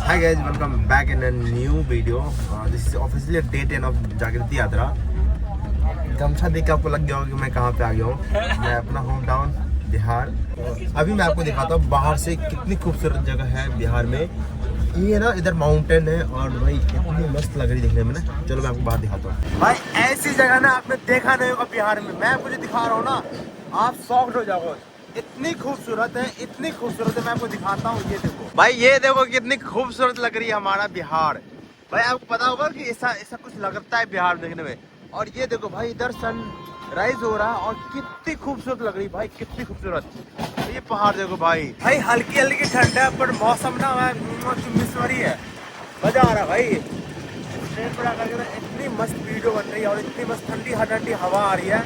Hi guys, welcome back in a new video. This is officially day 10 of जागृति यात्रा. गमछा देख के आपको लग गया होगा कि मैं कहाँ पे आ गया हूँ. मैं अपना होम टाउन बिहार. अभी मैं आपको दिखाता हूँ बाहर से कितनी खूबसूरत जगह है बिहार में. ये ना इधर माउंटेन है और भाई कितनी मस्त लग रही देखने में ना. चलो मैं आपको बाहर दिखाता हूँ. भाई ऐसी जगह ना आपने देखा नहीं होगा बिहार में. मैं आपको जो दिखा रहा हूँ ना, आप शॉक्ड हो जाओगे. इतनी खूबसूरत है, इतनी खूबसूरत है. मैं आपको दिखाता हूँ. ये देखो भाई, ये देखो कितनी खूबसूरत लग रही है हमारा बिहार. भाई आपको पता होगा कि ऐसा ऐसा कुछ लगता है बिहार देखने में. और ये देखो भाई, इधर सन राइज हो रहा है और कितनी खूबसूरत लग रही भाई, कितनी खूबसूरत. तो ये पहाड़ देखो भाई. भाई हल्की हल्की ठंड है पर मौसम ना मिसवरी है. मजा आ रहा है भाई. ट्रेन पर आकर के इतनी मस्त वीडियो बन रही है और इतनी मस्त ठंडी ठंडी हवा आ रही है.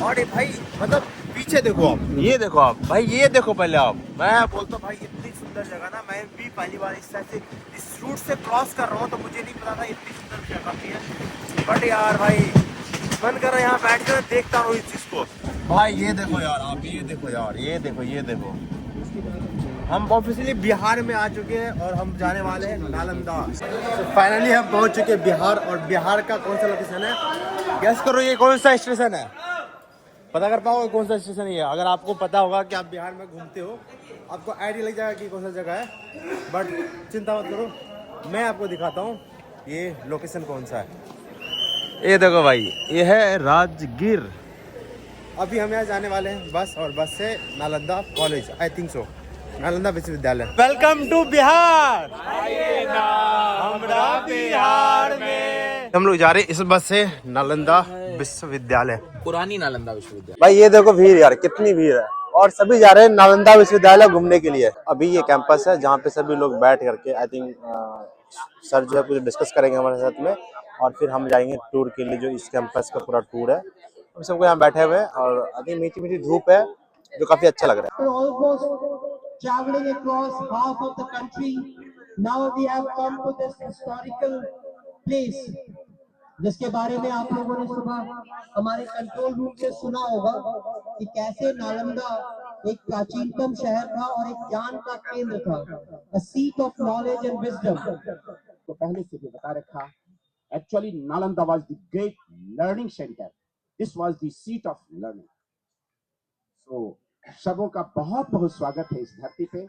और ये भाई मतलब पीछे देखो आप, ये देखो आप भाई, ये देखो पहले आप. मैं बोलता हूँ भाई इतनी सुंदर जगह ना, मैं भी पहली बार इस साइड से इस रूट से क्रॉस कर रहा हूँ, तो मुझे नहीं पता था इतनी सुंदर जगह भी है. बट यार भाई मन कर रहा है यहाँ बैठ कर देखता हूँ इस चीज को. भाई ये देखो यार आप, ये देखो यार, ये देखो, ये देखो. हम ऑफिशियली बिहार में आ चुके हैं और हम जाने वाले हैं नालंदा. फाइनली हम पहुंच चुके हैं बिहार. और बिहार का कौन सा लोकेशन है, गेस करो ये कौन सा स्टेशन है. पता कर पाओगे कौन सा स्टेशन है ये. अगर आपको पता होगा कि आप बिहार में घूमते हो, आपको आइडिया लग जाएगा कि कौन सा जगह है. बट चिंता मत करो, मैं आपको दिखाता हूँ ये लोकेशन कौन सा है. ये देखो भाई, ये है राजगीर. अभी हम यहाँ जाने वाले हैं बस, और बस से Nalanda college, I think so, Nalanda विश्वविद्यालय. Welcome to Bihar. हमरा बिहार में हम लोग जा रहे हैं इस बस से नालंदा विश्वविद्यालय, पुरानी नालंदा विश्वविद्यालय. भाई ये देखो भीड़ यार, कितनी भीड़ है. और सभी जा रहे हैं नालंदा विश्वविद्यालय घूमने के लिए. अभी ये कैंपस है जहाँ पे सभी लोग बैठ करके आई थिंक सर जो है कुछ डिस्कस करेंगे हमारे साथ में, और फिर हम जाएंगे टूर के लिए. जो इस कैंपस का पूरा टूर है, हम सबको यहाँ बैठे हुए हैं. और आई थिंक मीठी मीठी धूप है जो काफी अच्छा लग रहा है. Almost traveling across half of the country, now we have come to this historical place, जिसके बारे में आप लोगों ने सुबह हमारे कंट्रोल रूम से सुना होगा कि कैसे नालंदा एक प्राचीनतम शहर था और एक ज्ञान का केंद्र था, a seat of knowledge and wisdom. तो पहले से भी बता रखा, actually Nalanda was the great learning center. This was the seat of learning. So सबों का बहुत बहुत स्वागत है इस धरती पे.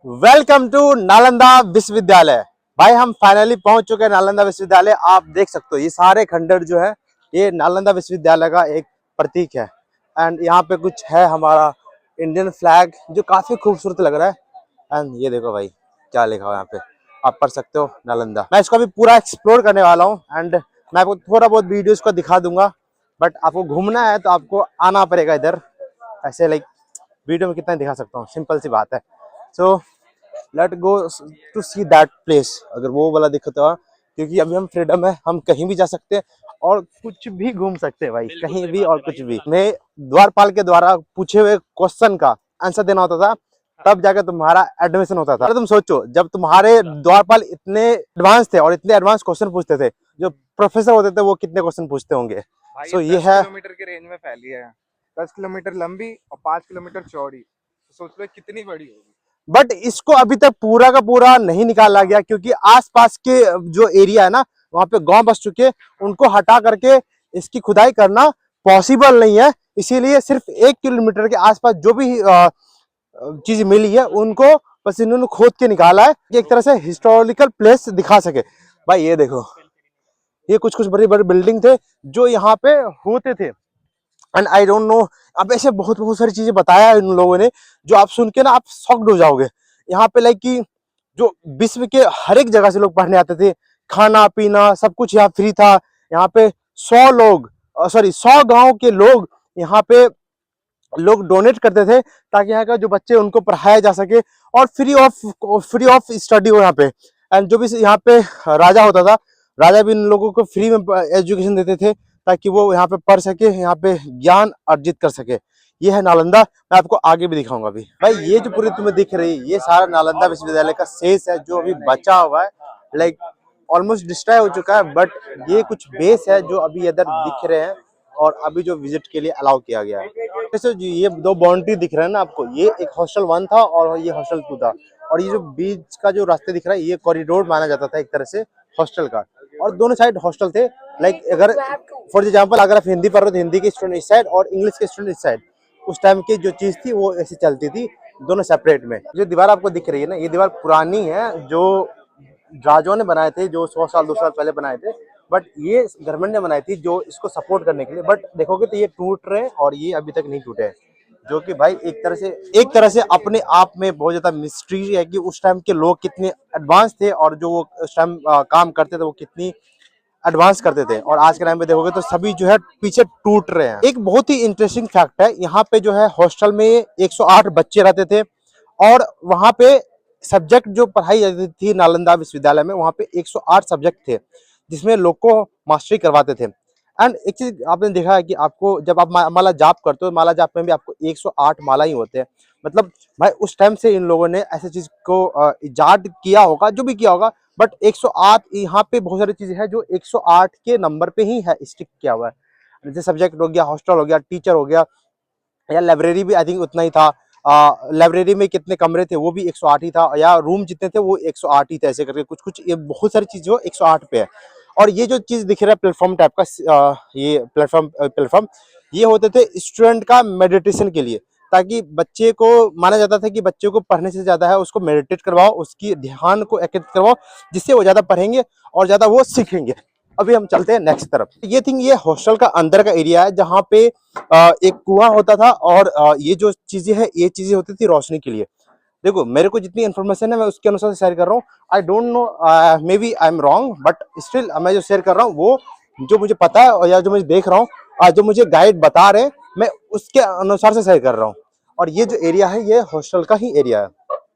वेलकम टू नालंदा विश्वविद्यालय. भाई हम फाइनली पहुंच चुके हैं नालंदा विश्वविद्यालय. आप देख सकते हो ये सारे खंडर जो है ये नालंदा विश्वविद्यालय का एक प्रतीक है. एंड यहाँ पे कुछ है हमारा इंडियन फ्लैग जो काफी खूबसूरत लग रहा है. एंड ये देखो भाई क्या लिखा हुआ है यहाँ पे, आप पढ़ सकते हो नालंदा. मैं इसको अभी पूरा एक्सप्लोर करने वाला हूँ एंड मैं आपको थोड़ा बहुत वीडियोस को दिखा दूंगा. बट आपको घूमना है तो आपको आना पड़ेगा इधर. ऐसे लाइक वीडियो में कितना दिखा सकता हूँ, सिंपल सी बात है. So let go to see that place. अगर वो वाला दिखता है, क्योंकि अभी हम फ्रीडम है, हम कहीं भी जा सकते हैं और कुछ भी घूम सकते हैं भाई, कहीं भी और कुछ भी. मैं द्वारपाल के द्वारा पूछे हुए क्वेश्चन का आंसर देना होता था, तब जाकर तुम्हारा एडमिशन होता था. अरे तुम सोचो, जब तुम्हारे द्वारपाल इतने एडवांस थे और इतने एडवांस क्वेश्चन पूछते थे, जो प्रोफेसर होते थे वो कितने क्वेश्चन पूछते होंगे. सो ये है 10 किलोमीटर के रेंज में फैली है. 10 किलोमीटर लंबी और 5 किलोमीटर चौड़ी. तो सोच लो कितनी बड़ी होगी. बट इसको अभी तक पूरा का पूरा नहीं निकाला गया, क्योंकि आसपास के जो एरिया है ना, वहां पे गांव बस चुके, उनको हटा करके इसकी खुदाई करना पॉसिबल नहीं है. इसीलिए सिर्फ 1 किलोमीटर के आसपास जो भी चीज मिली है उनको बस इन्होंने खोद के निकाला है कि एक तरह से हिस्टोरिकल प्लेस दिखा सके. भाई ये देखो, ये कुछ कुछ बड़ी बड़ी बिल्डिंग थे जो यहाँ पे होते थे. एंड आई डोंट नो, अब ऐसे बहुत बहुत सारी चीजें बताया है इन लोगों ने जो आप सुन के ना आप शॉक्ड हो जाओगे. यहाँ पे लाइक कि जो विश्व के हर एक जगह से लोग पढ़ने आते थे, खाना पीना सब कुछ यहाँ फ्री था. यहाँ पे 100 गांव के लोग यहाँ पे लोग डोनेट करते थे ताकि यहाँ का जो बच्चे उनको पढ़ाया जा सके और फ्री ऑफ स्टडी हो यहाँ पे. एंड जो भी यहाँ पे राजा होता था, राजा भी इन लोगों को फ्री में एजुकेशन देते थे ताकि वो यहाँ पे पढ़ सके, यहाँ पे ज्ञान अर्जित कर सके. ये है नालंदा. मैं आपको आगे भी दिखाऊंगा. अभी भाई ये जो पूरी तुम्हें दिख रही है, ये सारा नालंदा विश्वविद्यालय का शेष है जो अभी बचा हुआ है. लाइक ऑलमोस्ट डिस्ट्रॉय हो चुका है, बट ये कुछ बेस है जो अभी इधर दिख रहे हैं और अभी जो विजिट के लिए अलाउ किया गया है. जैसे ये 2 बाउंड्री दिख रहे हैं ना आपको, ये एक हॉस्टल 1 था और ये हॉस्टल 2 था. और ये जो बीच का जो रास्ते दिख रहा है ये कॉरिडोर माना जाता था एक तरह से हॉस्टल का, और दोनों साइड हॉस्टल थे। लाइक अगर फॉर एग्जाम्पल अगर आप हिंदी पढ़ रहे हो तो हिंदी के स्टूडेंट इस साइड और इंग्लिश के स्टूडेंट इस साइड, उस टाइम की जो चीज थी वो ऐसी चलती थी, दोनों सेपरेट में। जो दीवार आपको दिख रही है ना, ये दीवार पुरानी है, जो राजाओं ने बनाए थे, जो 100 साल 200 साल पहले बनाए थे, बट ये गवर्नमेंट ने बनाई थी जो इसको सपोर्ट करने के लिए। बट देखोगे तो ये टूट रहे हैं और ये अभी तक नहीं टूटे हैं, जो कि भाई एक तरह से अपने आप में बहुत ज्यादा मिस्ट्री है कि उस टाइम के लोग कितने एडवांस थे और जो वो उस टाइम काम करते थे वो कितनी एडवांस करते थे। और आज के टाइम पे देखोगे तो सभी जो है पीछे टूट रहे हैं। एक बहुत ही इंटरेस्टिंग फैक्ट है, यहाँ पे जो है हॉस्टल में 108 बच्चे रहते थे, और वहां पे सब्जेक्ट जो पढ़ाई जाती थी नालंदा विश्वविद्यालय में, वहां पे 108 सब्जेक्ट थे जिसमें लोग को मास्टरी करवाते थे। एंड एक चीज आपने देखा है कि आपको जब आप माला जाप करते हो, माला जाप में भी आपको 108 माला ही होते हैं। मतलब भाई उस टाइम से इन लोगों ने ऐसी चीज को इजाद किया होगा, जो भी किया होगा, बट 108 यहाँ पे बहुत सारी चीजें हैं जो 108 के नंबर पे ही है स्टिक किया हुआ है। जैसे सब्जेक्ट हो गया, हॉस्टल हो गया, टीचर हो गया, या लाइब्रेरी भी आई थिंक उतना ही था। लाइब्रेरी में कितने कमरे थे वो भी 108 ही था, या रूम जितने थे वो 108 ही थे, ऐसे करके कुछ कुछ ये बहुत सारी चीज जो 108 पे है। और ये जो चीज दिख रहा है प्लेटफॉर्म टाइप का, ये प्लेटफॉर्म ये होते थे स्टूडेंट का मेडिटेशन के लिए, ताकि बच्चे को माना जाता था कि बच्चे को पढ़ने से ज्यादा है उसको मेडिटेट करवाओ, उसकी ध्यान को एकत्रित करवाओ, जिससे वो ज्यादा पढ़ेंगे और ज्यादा वो सीखेंगे। अभी हम चलते हैं नेक्स्ट तरफ। ये थिंग ये हॉस्टल का अंदर का एरिया है जहाँ पे एक कुआं होता था, और ये जो चीजें है ये चीजें होती थी रोशनी के लिए। देखो मेरे को जितनी इन्फॉर्मेशन है मैं उसके अनुसार शेयर कर रहा हूँ। I don't know, maybe I am wrong, but still मैं जो शेयर कर रहा हूँ वो जो मुझे पता है और या जो मुझे देख रहा हूँ, जो मुझे गाइड बता रहे हैं, मैं उसके अनुसार से शेयर कर रहा हूँ। और ये जो एरिया है ये हॉस्टल का ही एरिया है।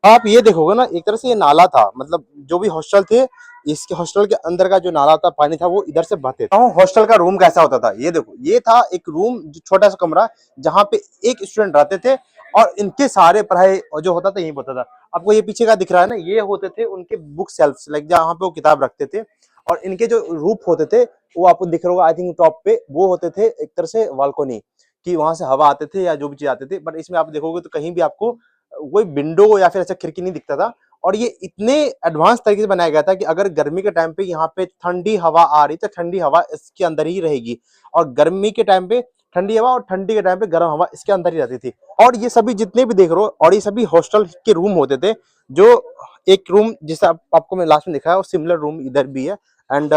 आप ये देखोगे ना, एक तरह से ये नाला था, मतलब जो भी हॉस्टल थे इसके हॉस्टल के अंदर का जो नाला था, पानी था, वो इधर से बहते था। हॉस्टल का रूम कैसा होता था ये देखो, ये था एक रूम, छोटा सा कमरा जहाँ पे एक स्टूडेंट रहते थे, और इनके सारे पढ़ाई जो होता था यही होता था। आपको ये पीछे का दिख रहा है ना, ये होते थे उनके बुक शेल्फ्स, लाइक जहाँ पे वो किताब रखते थे। और इनके जो रूफ होते थे वो आपको दिख रहा होगा आई थिंक टॉप पे, वो होते थे एक तरह से बालकोनी, कि वहां से हवा आते थे या जो भी चीज आते थे। बट इसमें आप देखोगे तो कहीं भी आपको कोई विंडो या फिर ऐसा खिड़की नहीं दिखता था। और ये इतने एडवांस तरीके से बनाया गया था कि अगर गर्मी के टाइम पे यहाँ पे ठंडी हवा आ रही तो ठंडी हवा इसके अंदर ही रहेगी, और गर्मी के टाइम पे ठंडी हवा, और ठंडी के टाइम पे गर्म हवा इसके अंदर ही रहती थी। और ये सभी जितने भी देख रहे हो, और ये सभी हॉस्टल के रूम होते थे। जो एक रूम जिसे आपको मैं लास्ट में दिखाया, वो सिमिलर रूम इधर भी है। एंड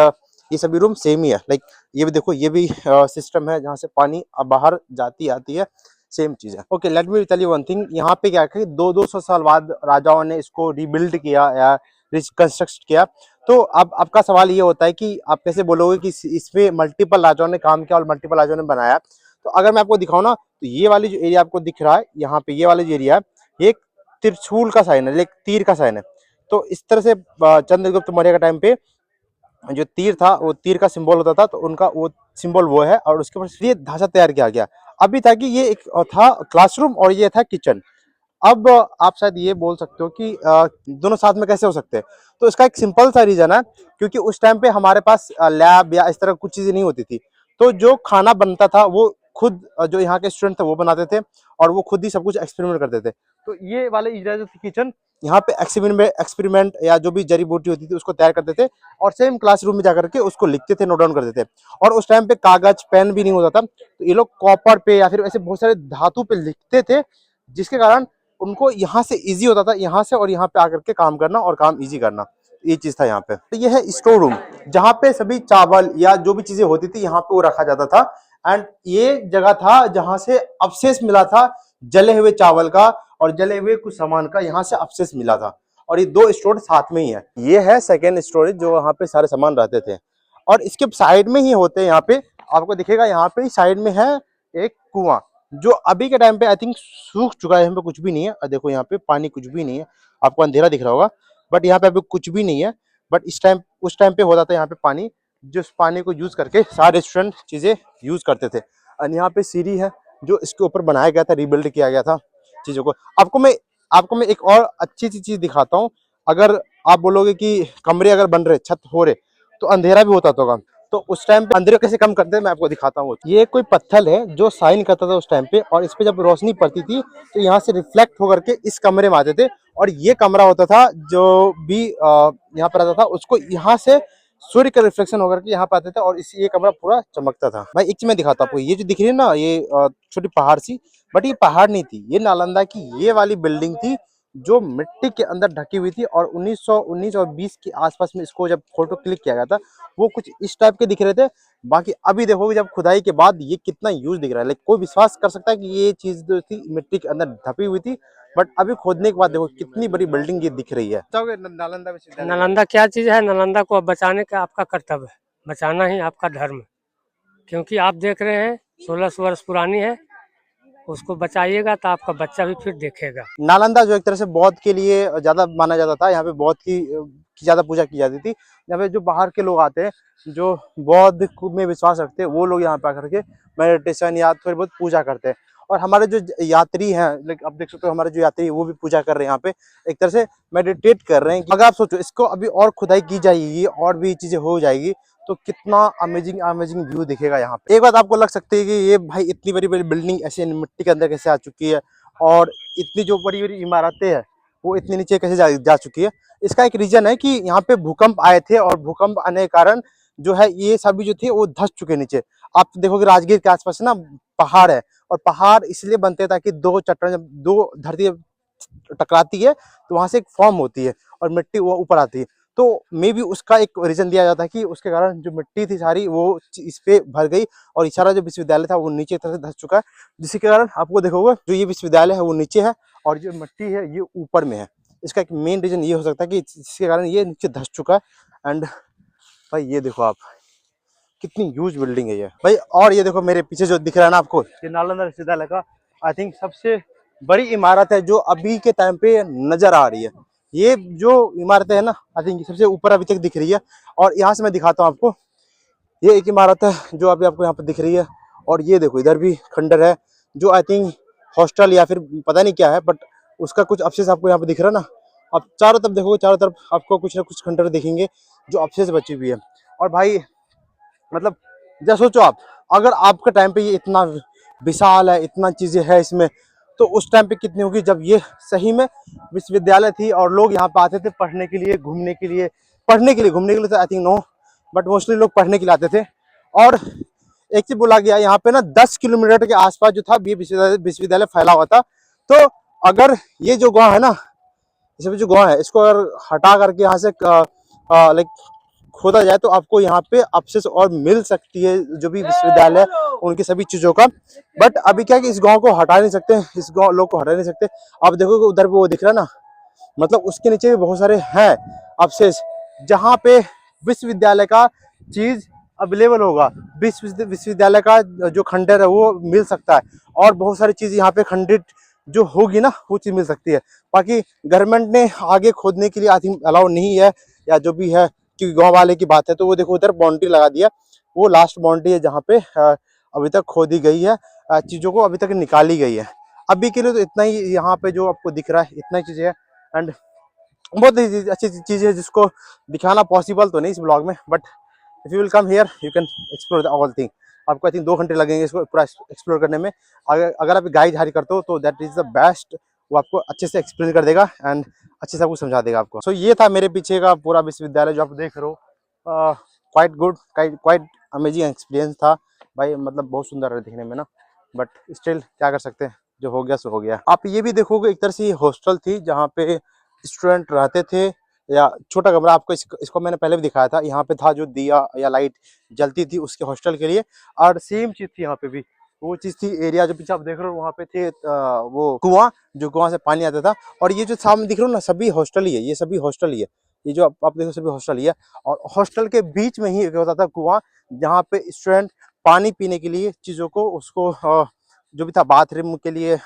ये सभी रूम सेम ही है। लाइक ये भी देखो, ये भी सिस्टम है जहाँ से पानी बाहर जाती आती है, सेम चीज है। Okay, let me tell you one thing. यहाँ पे क्या है, 200 साल बाद राजाओं ने इसको रिबिल्ड किया या रिकंस्ट्रक्ट किया। तो अब आपका सवाल ये होता है कि आप कैसे बोलोगे कि इसमें मल्टीपल राजाओं ने काम किया और मल्टीपल राजाओं ने बनाया। तो अगर मैं आपको दिखाऊं ना, तो ये वाली जो एरिया आपको दिख रहा है यहाँ पे, ये वाली जो एरिया है, ये एक त्रिशूल का साइन है, एक तीर का साइन है। तो इस तरह से चंद्रगुप्त मौर्य का टाइम पे जो तीर था वो तीर का सिंबल होता था, तो उनका वो सिंबल वो है, और उसके ऊपर ये ढांचा तैयार किया गया। अभी था कि ये एक था क्लासरूम और ये था किचन। अब आप शायद ये बोल सकते हो कि दोनों साथ में कैसे हो सकते हैं। तो इसका एक सिंपल सा रीजन है, क्योंकि उस टाइम पे हमारे पास लैब या इस तरह कुछ चीजें नहीं होती थी। तो जो खाना बनता था वो खुद जो यहाँ के स्टूडेंट थे वो बनाते थे, और वो खुद ही सब कुछ एक्सपेरिमेंट करते थे। तो ये वाले इजराइल किचन, यहाँ पे एक्सपेरिमेंट या जो भी जड़ी बूटी होती थी उसको तैयार करते थे, और सेम क्लासरूम में जाकर के उसको लिखते थे, नोट डाउन करते थे। और उस टाइम पे कागज पेन भी नहीं होता था, तो ये लोग कॉपर पे या फिर ऐसे बहुत सारे धातु पे लिखते थे, जिसके कारण उनको यहाँ से इजी होता था, यहाँ से और यहाँ पे आकर के काम करना और काम इजी करना। ये चीज था यहाँ पे। तो ये है स्टोर रूम, जहाँ पे सभी चावल या जो भी चीजें होती थी यहाँ पे वो रखा जाता था। एंड ये जगह था जहाँ से अवशेष मिला था जले हुए चावल का और जले हुए कुछ सामान का, यहाँ से अवशेष मिला था। और ये दो स्टोर साथ में ही है। ये है सेकेंड स्टोरेज, जो वहाँ पे सारे सामान रहते थे। और इसके साइड में ही होते हैं, यहाँ पे आपको दिखेगा, यहाँ पे साइड में है एक कुआं, जो अभी के टाइम पे आई थिंक सूख चुका है, यहाँ पे कुछ भी नहीं है। और देखो यहाँ पे पानी कुछ भी नहीं है, आपको अंधेरा दिख रहा होगा, बट यहाँ पे अभी कुछ भी नहीं है। बट उस टाइम पे होता था यहाँ पे पानी, जिस पानी को यूज करके सारे स्टूडेंट चीजें यूज करते थे। और यहाँ पे सीढ़ी है जो इसके ऊपर बनाया गया था, रिबिल्ड किया गया था चीजों को। आपको मैं एक और अच्छी सी चीज दिखाता हूँ। अगर आप बोलोगे कि कमरे अगर बन रहे, छत हो रहे, तो अंधेरा भी होता होगा। तो उस टाइम पे अंधेरे कैसे कम करते हैं मैं आपको दिखाता हूँ। ये कोई पत्थर है जो शाइन करता था उस टाइम पे, और इस पे जब रोशनी पड़ती थी तो यहाँ से रिफ्लेक्ट होकर के इस कमरे में आते थे, और ये कमरा होता था जो भी यहाँ पर आता था उसको यहाँ से सूर्य का रिफ्लेक्शन होकर के यहाँ पे आते थे, और इसी ये कमरा पूरा चमकता था। भाई एक चीज मैं दिखाता हूँ आपको, ये जो दिख रही है ना ये छोटी पहाड़ सी, बट ये पहाड़ नहीं थी, ये नालंदा की ये वाली बिल्डिंग थी जो मिट्टी के अंदर ढकी हुई थी। और 1919 और 20 के आसपास में इसको जब फोटो क्लिक किया गया था वो कुछ इस टाइप के दिख रहे थे। बाकी अभी देखोगे जब खुदाई के बाद ये कितना यूज दिख रहा है, लाइक कोई विश्वास कर सकता है कि ये चीज जो थी मिट्टी के अंदर ढपी हुई थी, बट अभी खोदने के बाद देखो कितनी बड़ी बिल्डिंग ये दिख रही है। नालंदा विश्वविद्यालय नालंदा क्या चीज है? नालंदा को अब बचाने का आपका कर्तव्य है, बचाना ही आपका धर्म है। क्योंकि आप देख रहे हैं 1600 वर्ष पुरानी है, उसको बचाइएगा तो आपका बच्चा भी फिर देखेगा। नालंदा जो एक तरह से बौद्ध के लिए ज्यादा माना जाता था, यहाँ पे बौद्ध की ज्यादा पूजा की जाती थी। यहाँ पे जो बाहर के लोग आते हैं जो बौद्ध में विश्वास रखते हैं वो लोग यहाँ पे आकर के मेडिटेशन या थोड़ी बहुत पूजा करते हैं। और हमारे जो यात्री हैं, लाइक आप देख सकते हो हमारे जो यात्री वो भी पूजा कर रहे हैं यहाँ पे, एक तरह से मेडिटेट कर रहे हैं। अगर आप सोचो इसको अभी और खुदाई की जाएगी और भी चीजें हो जाएगी तो कितना अमेजिंग अमेजिंग व्यू दिखेगा यहाँ पे। एक बात आपको लग सकती है कि ये भाई इतनी बड़ी बड़ी बिल्डिंग ऐसे मिट्टी के अंदर कैसे आ चुकी है, और इतनी जो बड़ी बड़ी इमारतें हैं वो इतनी नीचे कैसे जा चुकी है। इसका एक रीजन है कि यहाँ पे भूकंप आए थे, और भूकंप आने के कारण जो है ये सभी जो थे वो धस चुके नीचे। आप देखोगे राजगीर के आसपास ना पहाड़ है, और पहाड़ इसलिए बनते हैं ताकि दो चट्टान जब दो धरती टकराती है तो वहां से एक फॉर्म होती है और मिट्टी वो ऊपर आती है। तो मे भी उसका एक रीजन दिया जाता है कि उसके कारण जो मिट्टी थी सारी वो इस पे भर गई, और इशारा जो विश्वविद्यालय था वो नीचे तरह से धस चुका है, जिसके कारण आपको देखोगे जो ये विश्वविद्यालय है वो नीचे है और जो मिट्टी है ये ऊपर में है। इसका एक मेन रीजन ये हो सकता है कि जिसके कारण ये नीचे धस चुका है। एंड भाई ये देखो आप कितनी ह्यूज बिल्डिंग है ये भाई। और ये देखो मेरे पीछे जो दिख रहा है ना आपको, ये नालंदा विश्वविद्यालय का आई थिंक सबसे बड़ी इमारत है जो अभी के टाइम पे नजर आ रही है। ये जो इमारतें है ना आई थिंक सबसे ऊपर अभी तक दिख रही है, और यहाँ से मैं दिखाता हूँ आपको। ये एक इमारत है जो अभी आपको यहाँ पे दिख रही है, और ये देखो इधर भी खंडर है जो आई थिंक हॉस्टल या फिर पता नहीं क्या है, बट उसका कुछ अवशेष आपको यहाँ पे दिख रहा है ना। आप चारों तरफ देखोगे, चारों तरफ आपको कुछ ना कुछ खंडर दिखेंगे जो अवशेष बची हुई है। और भाई मतलब जब सोचो आप, अगर आपके टाइम पे ये इतना विशाल है, इतना चीजें है इसमें, तो उस टाइम पे कितनी होगी जब ये सही में विश्वविद्यालय थी और लोग यहाँ पे आते थे पढ़ने के लिए, घूमने के लिए। पढ़ने के लिए तो I think no, but mostly लोग पढ़ने के लिए आते थे। और एक चीज बोला गया यहाँ पे ना 10 किलोमीटर के आसपास जो था ये विश्वविद्यालय फैला हुआ था। तो अगर ये जो गाँव है ना, इसमें जो गाँव है इसको अगर हटा करके यहाँ से लाइक खोदा जाए तो आपको यहाँ पे अवशेष और मिल सकती है जो भी विश्वविद्यालय उनकी सभी चीजों का। बट अभी क्या है कि इस गांव को हटा नहीं सकते, इस गांव लोग को हटा नहीं सकते। आप देखोगे उधर भी वो दिख रहा है ना, मतलब उसके नीचे भी बहुत सारे हैं अवशेष जहाँ पे विश्वविद्यालय का चीज अवेलेबल होगा, विश्वविद्यालय का जो खंडर है वो मिल सकता है, और बहुत सारी चीज यहाँ पे खंडित जो होगी ना वो चीज मिल सकती है। बाकी गवर्नमेंट ने आगे खोदने के लिए आई थिंक अलाउ नहीं है या जो भी है, क्योंकि गांव वाले की बात है। तो वो देखो उधर बाउंड्री लगा दिया, वो लास्ट बाउंड्री है जहाँ पे अभी तक खोदी गई है, चीजों को अभी तक निकाली गई है। अभी के लिए तो इतना ही यहाँ पे जो आपको दिख रहा है, इतना ही चीजें है। एंड बहुत ही अच्छी चीज है जिसको दिखाना पॉसिबल तो नहीं इस ब्लॉग में, but if you will come here you can explore the all thing. आपको आई थिंक 2 घंटे लगेंगे इसको पूरा एक्सप्लोर करने में। अगर आप गाइड हायर करते हो तो दैट इज द बेस्ट, वो आपको अच्छे से एक्सप्लेन कर देगा एंड अच्छे से आपको समझा देगा आपको। सो ये था मेरे पीछे का पूरा विश्वविद्यालय जो आप देख रहे हो। Quite good, quite amazing experience था भाई, मतलब बहुत सुंदर है दिखने में ना, बट स्टिल क्या कर सकते हैं, जो हो गया सो हो गया। आप ये भी देखोगे एक तरह से हॉस्टल थी जहाँ पे स्टूडेंट रहते थे, या छोटा कमरा आपको इसको मैंने पहले भी दिखाया था। यहाँ पे था जो दिया या लाइट जलती थी उसके हॉस्टल के लिए, और सेम चीज थी यहाँ पे भी, वो चीज थी। एरिया जो पीछे आप देख रहे हो वहाँ पे थे वो कुआं, जो कुआं से पानी आता था। और ये जो सामने दिख रहे हो ना सभी हॉस्टल ही है, ये सभी हॉस्टल ही है, ये जो आप देखो सभी हॉस्टल ही है। और हॉस्टल के बीच में ही होता था कुआं, जहाँ पे स्टूडेंट पानी पीने के लिए चीजों को उसको जो भी था बाथरूम के लिए,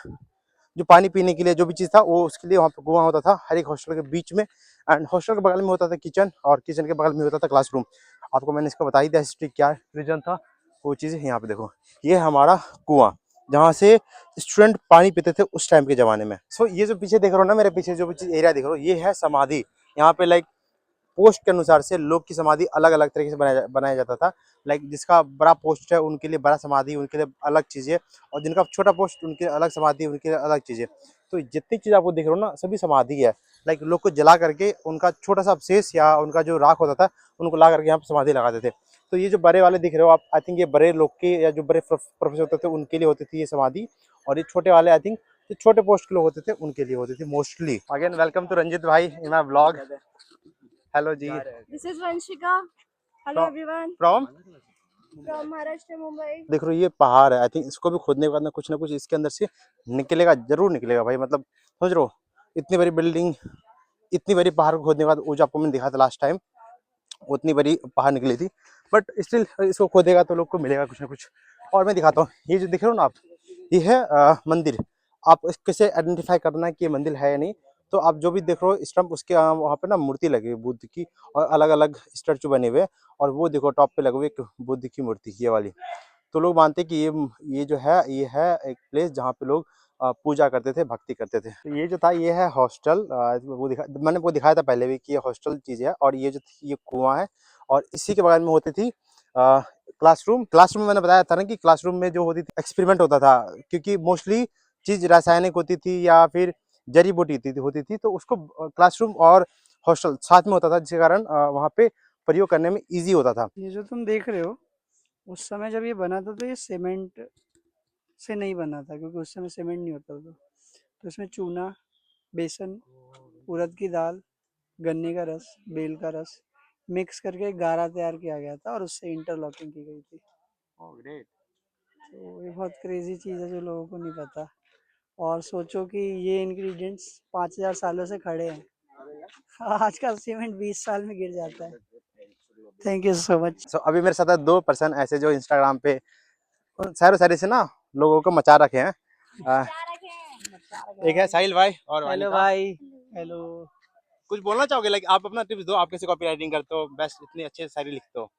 जो पानी पीने के लिए जो भी चीज था वो उसके लिए वहाँ पे कुआं होता था हर एक हॉस्टल के बीच में। एंड हॉस्टल के बगल में होता था किचन, और किचन के बगल में होता था क्लासरूम। आपको मैंने इसको बता ही दिया हिस्ट्री क्या रीजन था, वो चीज़ यहाँ पे देखो। ये हमारा कुआं जहाँ से स्टूडेंट पानी पीते थे उस टाइम के ज़माने में। सो ये जो पीछे देख रहे हो ना, मेरे पीछे जो एरिया देख रहे हो, ये है समाधि। यहाँ पे लाइक पोस्ट के अनुसार से लोग की समाधि अलग अलग तरीके से बनाया जाता था। लाइक जिसका बड़ा पोस्ट है उनके लिए बड़ा समाधि, उनके लिए अलग चीज़ें, और जिनका छोटा पोस्ट उनके लिए अलग समाधि, उनके लिए अलग चीज़ें। तो जितनी चीज़ आपको दिख रहे हो ना, सभी समाधि है। लाइक लोग को जला करके उनका छोटा सा अवशेष या उनका जो राख होता था उनको ला करके यहाँ पे समाधि लगाते थे। तो ये जो बड़े वाले दिख रहे हो आप, आई थिंक ये बड़े लोग के या जो बड़े प्रोफेसर होते थे उनके लिए होती थी ये समाधि, और ये छोटे वाले आई थिंक जो छोटे पोस्ट के लोग होते थे उनके लिए होती थी mostly. Again welcome to Ranjit bhai in my vlog. Hello ji. This is Vanshika. Hello From- everyone. From From Maharashtra, Mumbai. देख रहे हो ये पहाड़ है, आई थिंक इसको भी खोदने के बाद ना कुछ इसके अंदर से निकलेगा, जरूर निकलेगा भाई। मतलब समझ रहे हो, इतनी बड़ी बिल्डिंग, इतनी बड़ी पहाड़ को खोदने के बाद, वो जो आपको मैंने दिखा था लास्ट टाइम, उतनी बड़ी पहाड़ निकली थी। बट स्टिल इसको खोदेगा तो लोग को मिलेगा कुछ ना कुछ। और मैं दिखाता हूँ, ये जो दिख रहे हो ना आप, ये है मंदिर। आप कैसे आइडेंटिफाई करना है कि ये मंदिर है या नहीं, तो आप जो भी देख रहे हो स्टम्प, उसके वहाँ पे ना मूर्ति लगी हुई बुद्ध की, और अलग अलग स्टैचू बने हुए, और वो देखो टॉप पे लगे हुए एक बुद्ध की मूर्ति, ये वाली। तो लोग मानते हैं कि ये जो है ये है एक प्लेस जहाँ पे लोग पूजा करते थे, भक्ति करते थे। तो ये जो था ये है हॉस्टल, मैंने वो दिखाया था पहले भी कि ये हॉस्टल चीज़ है। और ये जो ये कुआं है, और इसी के बगल में होती थी क्लासरूम में मैंने बताया था ना कि क्लासरूम में जो होती थी एक्सपेरिमेंट होता था, क्योंकि मोस्टली चीज़ रासायनिक होती थी या फिर जड़ी बूटी होती थी, तो उसको क्लासरूम और हॉस्टल साथ में होता था, जिसके कारण वहाँ पे प्रयोग करने में ईजी होता था। ये जो तुम देख रहे हो, उस समय जब ये बना था तो ये सीमेंट से नहीं बना था, क्योंकि उस समय सीमेंट नहीं होता था। तो इसमें चूना, बेसन, उड़द की दाल, गन्ने का रस, बेल का रस मिक्स करके एक गारा तैयार किया गया था, और उससे इंटरलॉकिंग की गई थी। तो ये बहुत क्रेजी चीज़ है जो लोगों को नहीं पता। और सोचो कि ये इंग्रेडिएंट्स 5000 सालों से खड़े हैं। आज का सीमेंट 20 साल में गिर जाता है। Thank you so much. So अभी मेरे साथ है 2 पर्सन ऐसे जो इंस्टाग्राम पे सारे सारे से ना लोगों को मचा रखे हैं। एक है साहिल भाई और हेलो वानिका। भाई। हेलो। कुछ बोलना चाहोगे? लाइक आप अपना टिप्स दो, आप कैसे कॉपी राइटिंग करते हो, बेस्ट इतनी अच्छे शायरी लिखते हो।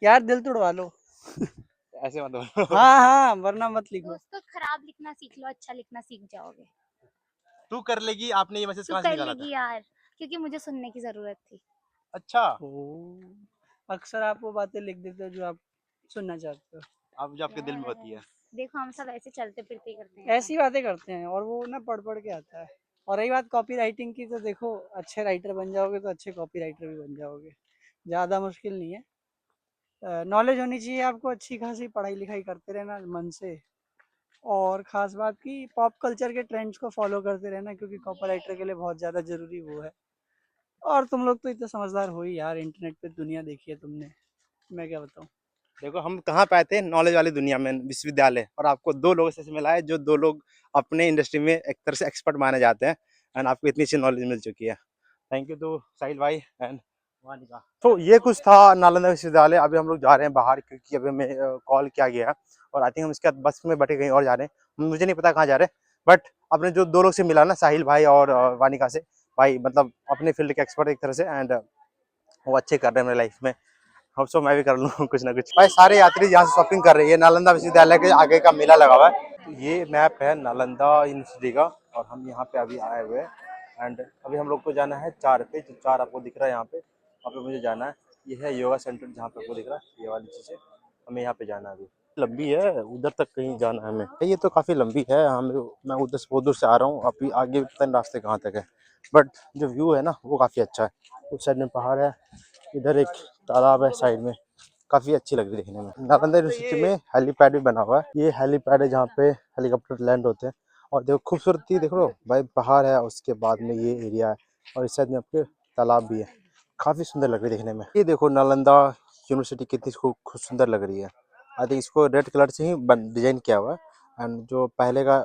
यार दिल तोड़वा लो। ऐसे मत बोलो। हाँ हाँ, वरना मत लिखो। दोस्तों खराब लिखना सीख लो, अच्छा लिखना सीख जाओगे। तू कर लेगी, आपने ये मैसेज तू कहाँ से कर निकाला लेगी था? यार, क्योंकि मुझे सुनने की जरूरत थी। अच्छा, अक्सर आप वो बातें लिख देते हो जो आप सुनना चाहते हो। आप जो आपके दिल में होती है। देखो हम सब ऐसे चलते फिरते ही करते हैं। ऐसी बातें करते हैं, और वो ना पढ़ पढ़ के आता है। और रही बात कॉपी राइटिंग की, तो देखो अच्छे राइटर बन जाओगे तो अच्छे कॉपी राइटर भी बन जाओगे। ज़्यादा मुश्किल नहीं है। नॉलेज होनी चाहिए आपको, अच्छी खासी पढ़ाई लिखाई करते रहना मन से। और ख़ास बात की पॉप कल्चर के ट्रेंड्स को फॉलो करते रहना, क्योंकि कॉपी राइटर के लिए बहुत ज़्यादा ज़रूरी वो है। और तुम लोग तो इतने समझदार हो ही यार, इंटरनेट पे दुनिया देखी है तुमने, मैं क्या बताऊँ। देखो हम कहाँ पे आए थे, नॉलेज वाली दुनिया में, विश्वविद्यालय, और आपको 2 लोगों से मिला है जो 2 लोग अपने इंडस्ट्री में एक तरह से एक्सपर्ट माने जाते हैं, एंड आपको इतनी अच्छी नॉलेज मिल चुकी है। थैंक यू टू साहिल भाई एंड वानिका। तो ये कुछ था नालंदा विश्वविद्यालय। अभी हम लोग जा रहे हैं बाहर, क्योंकि अभी हमें कॉल किया गया है, और आई थिंक हम इसके बाद बस में बैठे कहीं और जा रहे हैं। मुझे नहीं पता कहाँ जा रहे हैं, बट अपने जो 2 लोग से मिला ना, साहिल भाई और वानिका से, भाई मतलब अपने फील्ड के एक्सपर्ट एक तरह से, एंड वो अच्छे कर रहे हैं मेरी लाइफ में। होप सो मैं भी कर लूँ कुछ ना कुछ। भाई सारे यात्री यहाँ से शॉपिंग कर रहे हैं, नालंदा विश्वविद्यालय के आगे का मेला लगा हुआ है। तो ये मैप है नालंदा यूनिवर्सिटी का, और हम यहाँ पे अभी आए हुए हैं, एंड अभी हम लोग को जाना है 4 पे, जो 4 आपको दिख रहा है यहाँ पे, वहाँ पे मुझे जाना है। ये है योगा सेंटर, जहाँ पे आपको दिख रहा है ये वाली चीज़ें, हमें यहाँ पे जाना है। अभी लंबी है, उधर तक कहीं जाना है हमें। ये तो काफ़ी लंबी है, मैं उधर से बहुत दूर से आ रहा हूँ, अभी आगे पता नहीं रास्ते कहाँ तक है, बट जो व्यू है ना वो काफ़ी अच्छा है। उस साइड में पहाड़ है, इधर एक तालाब है साइड में, काफ़ी अच्छी लग रही है देखने में। नालंदा यूनिवर्सिटी में हेलीपैड भी बना हुआ है। ये हेलीपैड है जहाँ पे हेलीकॉप्टर लैंड होते हैं। और देखो खूबसूरती देख लो भाई, पहाड़ है, उसके बाद में ये एरिया है, और इस साइड में आपके तालाब भी है, काफ़ी सुंदर लग रही है देखने में। ये देखो नालंदा यूनिवर्सिटी कितनी खूब सुंदर लग रही है। आई थिंक इसको रेड कलर से ही डिजाइन किया हुआ है, एंड जो पहले का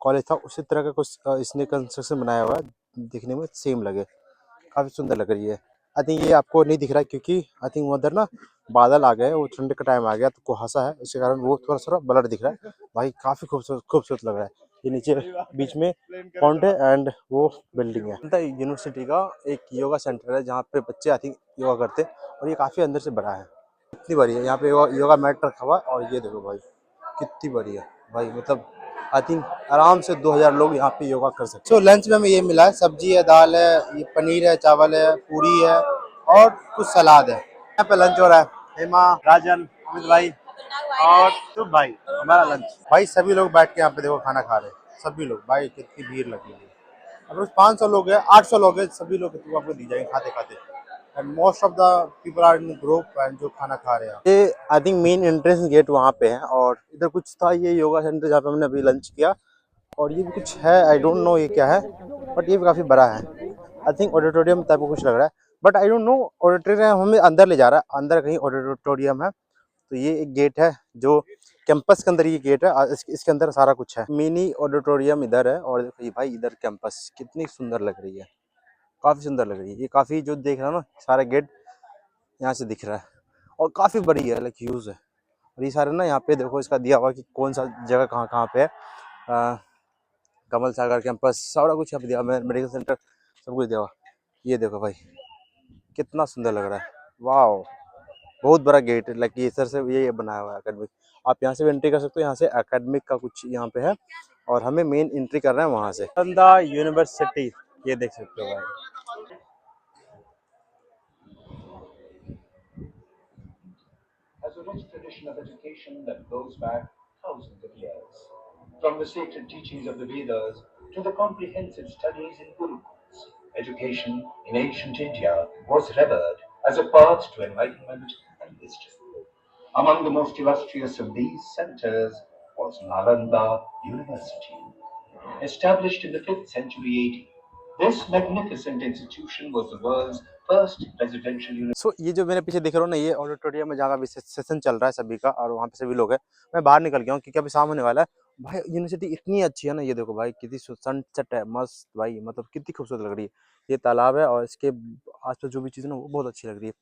कॉलेज था उसी तरह का कुछ इसने कंस्ट्रक्शन बनाया हुआ है, दिखने में सेम लगे, काफ़ी सुंदर लग रही है। आई थिंक ये आपको नहीं दिख रहा है, क्योंकि आई थिंक उधर ना बादल आ गए, वो ठंड का टाइम आ गया तो कुहासा है, इसके कारण वो थोड़ा सा ब्लर दिख रहा है। भाई काफ़ी खूबसूरत खूबसूरत लग रहा है। ये नीचे बीच में पॉन्ड है, एंड वो बिल्डिंग है। यूनिवर्सिटी का एक योगा सेंटर है जहाँ पे बच्चे आई थिंक योगा करते हैं, और ये काफ़ी अंदर से बड़ा है, कितनी बड़ी है। यहाँ पे योगा मैट रखा हुआ है, और ये देखो भाई कितनी बड़ी है भाई, मतलब आई थिंक आराम से 2000 लोग यहाँ पे योगा कर सकते हैं। सो लंच में हमें ये मिला है, सब्जी है, दाल है, ये पनीर है, चावल है, पूरी है और कुछ सलाद है। यहाँ पे लंच हो रहा है। हेमा, राजन, अमित भाई और शुभ भाई, हमारा लंच। भाई सभी लोग बैठ के यहाँ पे देखो खाना खा रहे हैं, सभी लोग। भाई कितनी भीड़ लगी है। अब 500 लोग हैं, 800 लोग हैं, सभी लोग आपको दी जाएंगे खाते खाते। And most of the people are in group and जो खाना खा रहे हैं। ये I think main entrance gate वहाँ पे है और इधर कुछ था ये योगा सेंटर जहाँ पे हमने अभी लंच किया। और ये भी कुछ है, आई डोंट नो ये क्या है, बट ये भी काफ़ी बड़ा है। आई थिंक ऑडिटोरियम टाइप का कुछ लग रहा है, but I don't no auditorium हमें अंदर ले जा रहा है। अंदर कहीं ऑडिटोरियम है। तो ये एक गेट है जो कैंपस के अंदर, ये गेट है, इसके अंदर सारा कुछ है। मिनी ऑडिटोरियम इधर है और देखो ये भाई इधर कैंपस कितनी सुंदर लग रही है, काफ़ी सुंदर लग रही है। ये काफ़ी जो देख रहा है ना, सारा गेट यहाँ से दिख रहा है और काफ़ी बड़ी है, लाइक ह्यूज है। और ये सारे ना यहाँ पे देखो इसका दिया हुआ कि कौन सा जगह कहाँ कहाँ पे है। कमल सागर कैंपस सारा कुछ यहाँ पे दिया, मेडिकल सेंटर सब कुछ दिया हुआ। ये देखो भाई कितना सुंदर लग रहा है, वाह। बहुत बड़ा गेट है, लाइक ये सर से ये बनाया हुआ है एकेडमिक। आप यहाँ से भी एंट्री कर सकते हो, यहाँ से एकेडमिक का कुछ यहाँ पे है और हमें मेन एंट्री कर रहे हैं वहाँ से। नालंदा यूनिवर्सिटी, ये देख सकते हो भाई। Has a rich tradition of education that goes back thousands of years. From the sacred teachings of the Vedas to the comprehensive studies in Gurukuls, education in ancient India was revered as a path to enlightenment and wisdom. Among the most illustrious of these centers was Nalanda University. Established in the 5th century AD, this magnificent institution was the world's first residential university. सो ये जो मेरे पीछे दिख रहा हो ना, ये auditorium में जहाँ अभी सेशन चल रहा है सभी का और वहाँ पे सभी लोग हैं। मैं बाहर निकल गया हूँ क्योंकि अभी शाम होने वाला है। भाई यूनिवर्सिटी इतनी अच्छी है ना, ये देखो भाई कितनी सनसेट है, मस्त भाई, मतलब कितनी खूबसूरत लग रही है। ये तालाब है और इसके आसपास जो भी चीज़ है ना वो बहुत अच्छी लग रही है।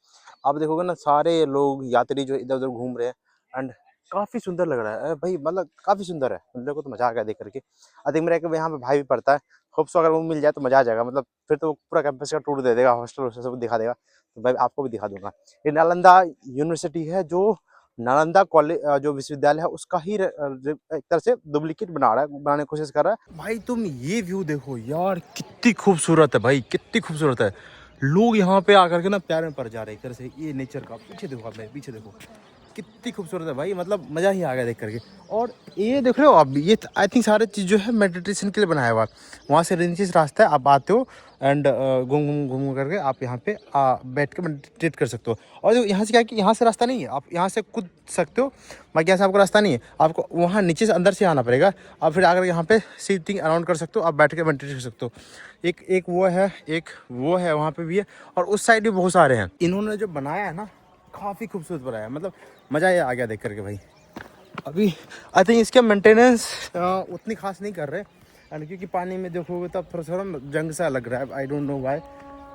आप देखोगे ना सारे लोग यात्री जो इधर उधर घूम रहे हैं एंड काफ़ी सुंदर लग रहा है भाई, मतलब काफ़ी सुंदर है। मेरे को तो मज़ा आ गया देख करके। आई थिंक मेरा एक यहाँ पे भाई भी पढ़ता है, होप सो अगर वो मिल जाए तो मज़ा आ जाएगा। मतलब फिर तो पूरा कैंपस का टूर दे देगा, हॉस्टल सब दिखा देगा। तो भाई आपको भी दिखा दूंगा। ये नालंदा यूनिवर्सिटी है जो नालंदा कॉलेज जो विश्वविद्यालय है उसका ही एक तरह से डुप्लीकेट बनाने की कोशिश कर रहा है। भाई तुम ये व्यू देखो यार, कितनी खूबसूरत है भाई, कितनी खूबसूरत है। लोग यहाँ पे आकर के ना प्यार में पड़ जा रहे हैं एक तरह से। ये नेचर का पीछे देखो, आप मेरे पीछे देखो कितनी खूबसूरत है भाई, मतलब मज़ा ही आ गया देख करके। और ये देख रहे हो आप, ये आई थिंक सारे चीज़ जो है मेडिटेशन के लिए बनाया हुआ है। वहाँ से नीचे रास्ता है, आप आते हो एंड घूम करके आप यहाँ पे बैठ के मेडिटेट कर सकते हो। और यहाँ से क्या है कि यहाँ से रास्ता नहीं है, आप यहाँ से कूद सकते हो, बाकी यहाँ से आपको रास्ता नहीं है। आपको वहाँ नीचे से अंदर से आना पड़ेगा। आप फिर आकर यहाँ पे सीटिंग अराउंड कर सकते हो, आप बैठ के मेडिटेट कर सकते हो। एक वो है, एक वो है, वहाँ पे भी है और उस साइड भी बहुत सारे हैं। इन्होंने जो बनाया है ना काफ़ी खूबसूरत बनाया है, मतलब मज़ा ही आ गया देख करके भाई। अभी आई थिंक इसके मेंटेनेंस उतनी खास नहीं कर रहे एंड क्योंकि पानी में देखोगे तब थोड़ा जंग सा लग रहा है। आई डोंट नो व्हाई,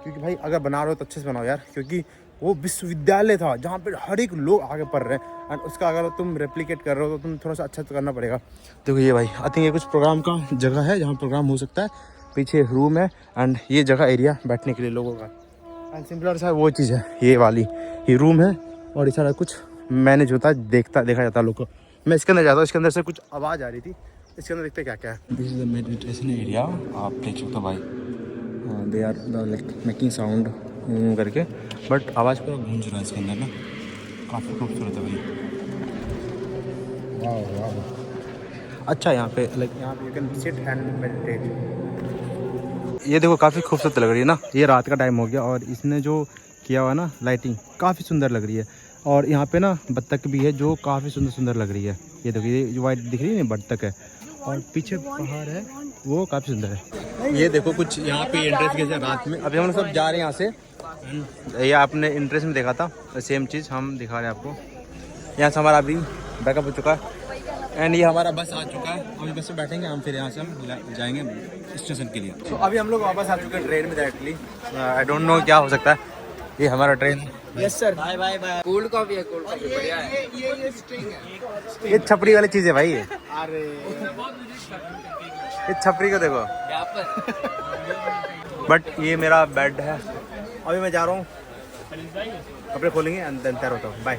क्योंकि भाई अगर बना रहे हो तो अच्छे से बनाओ यार, क्योंकि वो विश्वविद्यालय था जहाँ पे हर एक लोग आगे पढ़ रहे हैं एंड उसका अगर तुम रेप्लिकेट कर रहे हो तो तुम थोड़ा सा अच्छा तो करना पड़ेगा। देखो ये भाई आई थिंक ये कुछ प्रोग्राम का जगह है जहाँ प्रोग्राम हो सकता है। पीछे रूम है एंड ये जगह एरिया बैठने के लिए लोगों का एंड सिंपलर सा वो चीज़ है, ये वाली ये रूम है और ये सारा कुछ मैनेज होता है, देखा जाता है लोग को। मैं इसके अंदर जाता हूँ, इसके अंदर से कुछ आवाज़ आ रही थी, इसके अंदर देखते क्या क्या है। This is the meditation area, आप देख सकते हो भाई, they are like making sound करके, बट आवाज़ पूरा गूंज रहा है इसके अंदर ना, काफ़ी खूबसूरत है भाई। वाह वाह, अच्छा यहाँ पे लाइक यहाँ पे you can sit and meditate. ये देखो काफ़ी खूबसूरत लग रही है ना, ये रात का टाइम हो गया और इसने जो किया हुआ ना लाइटिंग काफ़ी सुंदर लग रही है। और यहाँ पे ना बत्तख भी है जो काफ़ी सुंदर लग रही है। ये देखो ये जो वाइट दिख रही है ना बत्तख है और पीछे पहाड़ है वो काफ़ी सुंदर है। ये देखो कुछ यहाँ पे एंट्रेंस के रात में, अभी हम सब जा रहे हैं यहाँ से। ये आपने एंट्रेंस में देखा था, सेम चीज़ हम दिखा रहे हैं आपको। यहाँ से हमारा अभी बैकअप हो चुका है एंड ये हमारा बस आ चुका है। अभी बस में बैठेंगे हम, फिर यहाँ से हम जाएंगे स्टेशन के लिए। तो अभी हम लोग वापस आ चुके हैं ट्रेन में डायरेक्टली। आई डोंट नो क्या हो सकता है, ये हमारा train. Yes sir, bye bye bye. Cold coffee है, कोल्ड कॉफी बढ़िया है। ये स्ट्रिंग है, ये छपरी वाली चीज़ है भाई। अरे ये छपरी को देखो यहाँ पर। बट ये मेरा बेड है, अभी मैं जा रहा हूँ, कपड़े खोलेंगे एंड देन तैयार होता हूँ। बाय।